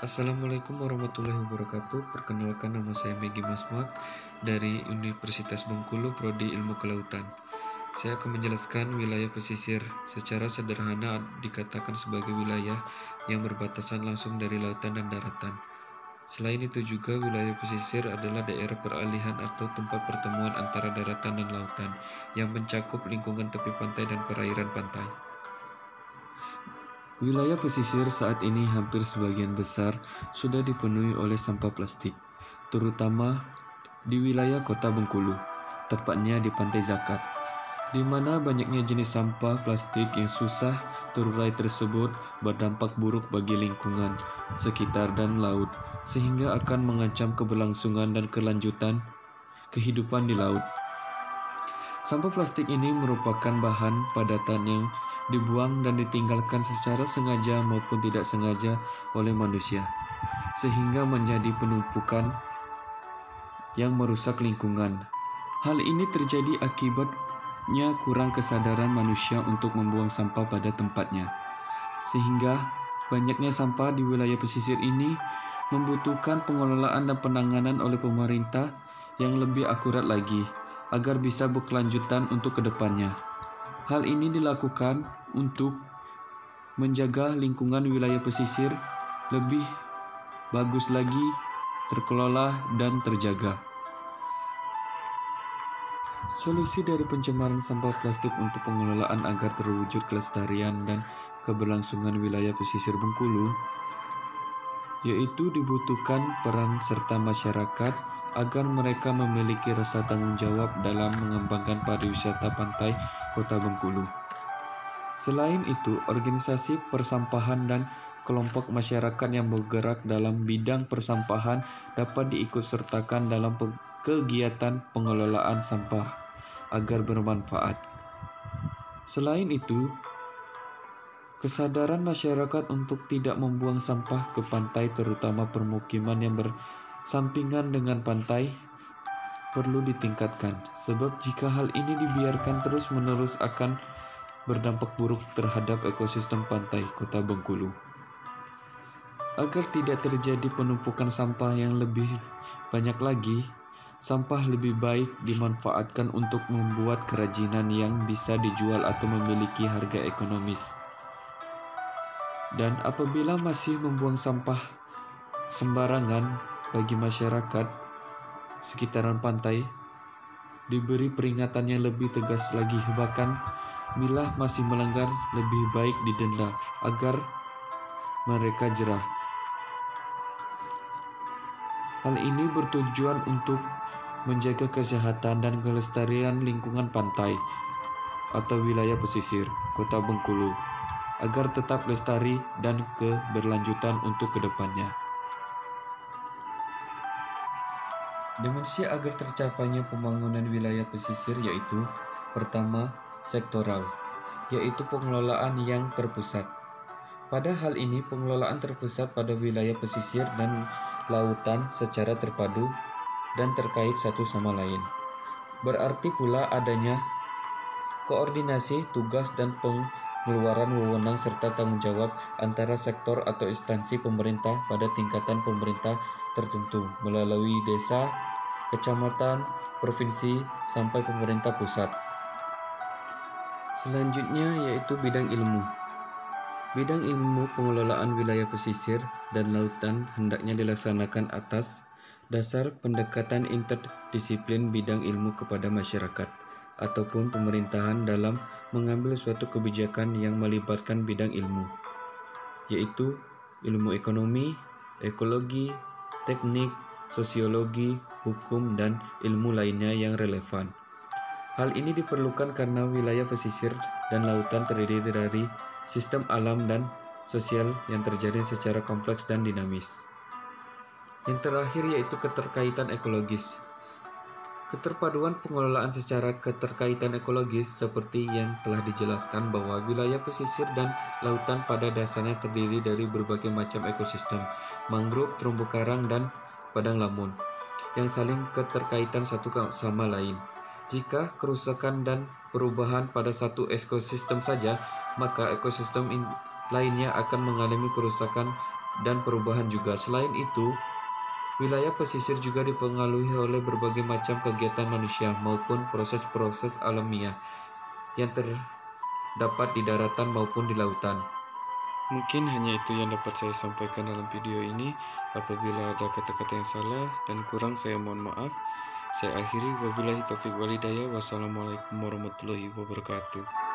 Assalamualaikum warahmatullahi wabarakatuh. Perkenalkan, nama saya Megi Masmak dari Universitas Bengkulu, Prodi Ilmu Kelautan. Saya akan menjelaskan wilayah pesisir. Secara sederhana dikatakan sebagai wilayah yang berbatasan langsung dari lautan dan daratan. Selain itu juga wilayah pesisir adalah daerah peralihan atau tempat pertemuan antara daratan dan lautan yang mencakup lingkungan tepi pantai dan perairan pantai. Wilayah pesisir saat ini hampir sebagian besar sudah dipenuhi oleh sampah plastik, terutama di wilayah kota Bengkulu, tepatnya di Pantai Zakat, di mana banyaknya jenis sampah plastik yang susah terurai tersebut berdampak buruk bagi lingkungan sekitar dan laut, sehingga akan mengancam keberlangsungan dan kelanjutan kehidupan di laut. Sampah plastik ini merupakan bahan padatan yang dibuang dan ditinggalkan secara sengaja maupun tidak sengaja oleh manusia, sehingga menjadi penumpukan yang merusak lingkungan. Hal ini terjadi akibatnya kurang kesadaran manusia untuk membuang sampah pada tempatnya, sehingga banyaknya sampah di wilayah pesisir ini membutuhkan pengelolaan dan penanganan oleh pemerintah yang lebih akurat lagi, agar bisa berkelanjutan untuk kedepannya. Hal ini dilakukan untuk menjaga lingkungan wilayah pesisir lebih bagus lagi, terkelola dan terjaga. Solusi dari pencemaran sampah plastik untuk pengelolaan agar terwujud kelestarian dan keberlangsungan wilayah pesisir Bengkulu, yaitu dibutuhkan peran serta masyarakat agar mereka memiliki rasa tanggung jawab dalam mengembangkan pariwisata pantai Kota Bengkulu. Selain itu, organisasi persampahan dan kelompok masyarakat yang bergerak dalam bidang persampahan dapat diikutsertakan dalam kegiatan pengelolaan sampah agar bermanfaat. Selain itu, kesadaran masyarakat untuk tidak membuang sampah ke pantai, terutama permukiman yang bersampingan dengan pantai, perlu ditingkatkan, sebab jika hal ini dibiarkan terus-menerus akan berdampak buruk terhadap ekosistem pantai Kota Bengkulu. Agar tidak terjadi penumpukan sampah yang lebih banyak lagi, sampah lebih baik dimanfaatkan untuk membuat kerajinan yang bisa dijual atau memiliki harga ekonomis. Dan apabila masih membuang sampah sembarangan, bagi masyarakat sekitaran pantai diberi peringatan yang lebih tegas lagi, bahkan bila masih melanggar lebih baik didenda agar mereka jerah. Hal ini bertujuan untuk menjaga kesehatan dan kelestarian lingkungan pantai atau wilayah pesisir Kota Bengkulu agar tetap lestari dan keberlanjutan untuk kedepannya. Dimensi agar tercapainya pembangunan wilayah pesisir yaitu: pertama, sektoral, yaitu pengelolaan yang terpusat. Pada hal ini, pengelolaan terpusat pada wilayah pesisir dan lautan secara terpadu dan terkait satu sama lain. Berarti pula adanya koordinasi tugas dan pengeluaran wewenang serta tanggung jawab antara sektor atau instansi pemerintah pada tingkatan pemerintah tertentu melalui desa, kecamatan, provinsi, sampai pemerintah pusat. Selanjutnya yaitu bidang ilmu. Bidang ilmu pengelolaan wilayah pesisir dan lautan hendaknya dilaksanakan atas dasar pendekatan interdisiplin bidang ilmu kepada masyarakat ataupun pemerintahan dalam mengambil suatu kebijakan yang melibatkan bidang ilmu, yaitu ilmu ekonomi, ekologi, teknik, sosiologi, hukum, dan ilmu lainnya yang relevan. Hal ini diperlukan karena wilayah pesisir dan lautan terdiri dari sistem alam dan sosial yang terjadi secara kompleks dan dinamis. Yang terakhir yaitu keterkaitan ekologis. Keterpaduan pengelolaan secara keterkaitan ekologis seperti yang telah dijelaskan bahwa wilayah pesisir dan lautan pada dasarnya terdiri dari berbagai macam ekosistem, mangrove, terumbu karang, dan padang lamun, yang saling keterkaitan satu sama lain. Jika kerusakan dan perubahan pada satu ekosistem saja, maka ekosistem lainnya akan mengalami kerusakan dan perubahan juga. Selain itu, wilayah pesisir juga dipengaruhi oleh berbagai macam kegiatan manusia maupun proses-proses alamiah yang terdapat di daratan maupun di lautan. Mungkin hanya itu yang dapat saya sampaikan dalam video ini. Apabila ada kata-kata yang salah dan kurang, saya mohon maaf. Saya akhiri, wabillahi taufiq walhidayah. Wassalamualaikum warahmatullahi wabarakatuh.